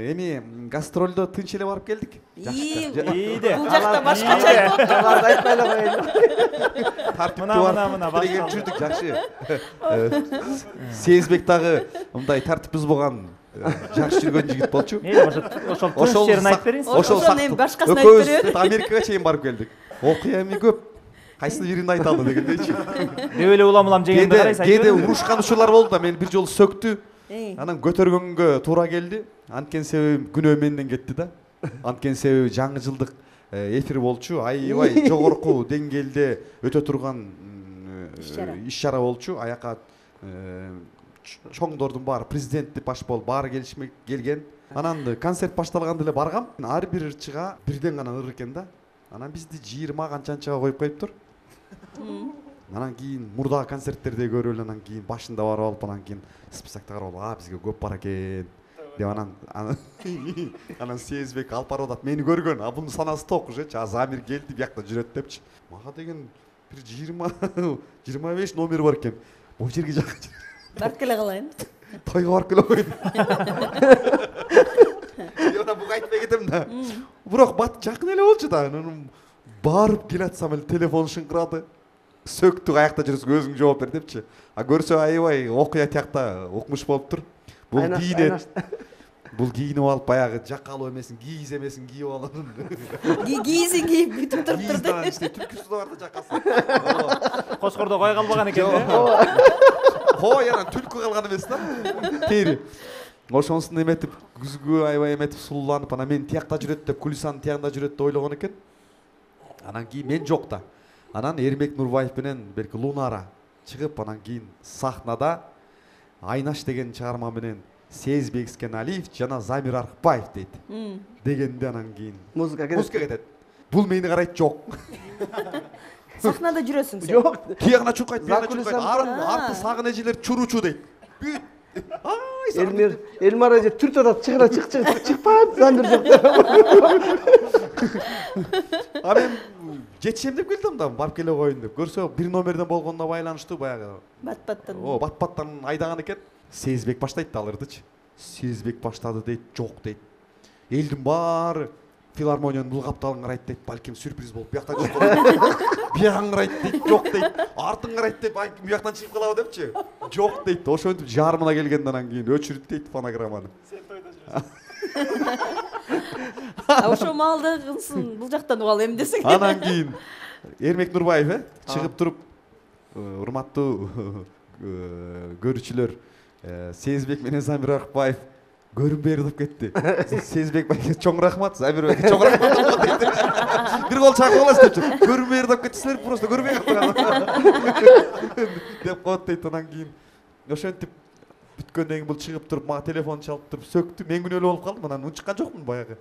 Эми гастролдо тынч эле барып келдик. Ийди. Бул жакта башкача айтып атты. Аларды айтпай эле коелу. Мына жүрдүк жакшы. Сезбек дагы мындай тартип бұзбаған жакшы жүргөн жигит болчу. Ошол туш жерин айтып бериңиз. Ошол эми башкасын айтып береби? Америкага чейин барып келдик. Окуя эми көп. Кайсы бирин айта алды дегендейчи. Деп эле улам жегенде карайсыз. Кээде урушкан учурлар болду да, мени бир жолу сөктү. Анан көтөргөнгө туура келди. Анткени себеби күнөө менден кетти да. Анткени себеби жаңы жылдык эфир болчу. Аябай жогорку деңгээлде өтө турган иш-чара болчу. Аяка чоңдордун баары, президенттик баш болуп баары келген. Анан концерт башталганда эле баргам. Ар бир ырчыга бирден гана ыр экен да. Анан бизди 20 канчанчага коюп коюптур. Анан кийин мурдагы концерттерде көрүп эле анан кийин башында барып алып анан кийин списокто карап алып, бизге көп бар экен деп анан Сезбек Алпародат мени көргөн. Бунун санасы ток уже. Замир келди, биякта жүрөт депчи. Мага деген бир 20-25 номер бар экен. Бул жерге жакын. Барып келе калайын. Тойго барып келе койдум. Жана буга айтпай кетем да. Бирок бат жакын эле болчу да. Барып келатсам эле телефон шыңкырады. Сөктү аякта жүрсүң өзүң жооп бер депчи. Көрсө аябай окуя тиякта окмуш болуптур. Бул кийинип алып баягы жакалуу эмесин, кийиз эмесин кийип алып. Кийизин кийип бүтүп туруптур да. Түлкүсү да бар да жакасы. Кочкордо кой калбаган экен да. Кой анан түлкү калган эмес да. Тери. Ошонусун эметип, күзгү аябай эметип сулууланып, анан мен тиякта жүрөт деп, кулисанын тиягында жүрөт деп ойлогон экен. Анан кийин мен жок да. Анан Эрмек Нурбаев менен белки Лунара чыгып, анан кийин сахнада Айнаш деген чыгарма менен Сезбек Искеналиев жана Замир Арыкбаев дейт. Дегенде анан кийин музыка кетет. Бул мени карайт жок. Сахнада жүрөсүң сен? Жок. Тиягына чуркайт, бияна чуркайт. Арты сагын эжелер чуручу дейт. Элмар эже түрт атат, чыкпайт, Замир жок. А мен жетишем деп келдим да, барып келе коюн деп. Көрсө бир номерден болгонуна байланыштуу баягы. Бат-баттан. Бат-баттан айдаган экен. Сезбек баштайт да алырдычы. Сезбек баштады дейт, жок дейт. Элдин баары филармониянын бул капталын карайт дейт, балким сюрприз болуп биякта жок. Биягын карайт дейт, жок дейт. Артын карайт деп, балким бияктан чыгып калабы депчи. Жок дейт. Ошентип жарымына келгенден анан кийин өчүрүт дейт фонограмманы. Сен тойдо жүрөсүң. Ошо маалдыгынсын бул жактан угал эми десең. Анан кийин Эрмек Нурбаев чыгып туруп, урматтуу көрүүчүлөр, Сезбек менен Замир Арыкбаев көрүнбөйөр деп кетти. Сезбек байке чоң рахмат, Замир байке чоң рахмат дейт. Бир кол чакып аласыз депчи. Көрүнбөйөр деп кетсилер, просто көрбөй калдыңар деп коет дейт. Анан кийин ошентип бүткөндөн кийин бул чыгып туруп, мага телефон чалып туруп сөктү. Мен күнөөлүү болуп калдым. Анан унчуккан жокмун баягы.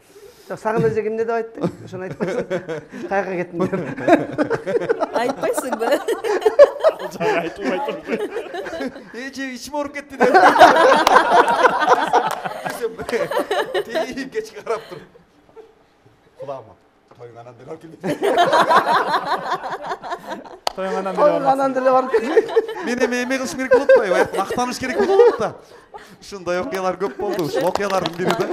Сагын эже эмне деп айтты? Ошону айтпайсың. Кайга кеттиң деп. Айтпайсың да. жай айтылбай турбу. Эже ичим ооруп кетти деп. Тейип кечке карап тур. Кулагыма тойуң анан деле алып келди. Тойуң анан деле барып келди. Мен эме кылыш керек болот да, аяктан актаныш керек болот да. Ушундай окуялар көп болду. Ушул окуялардын бири да.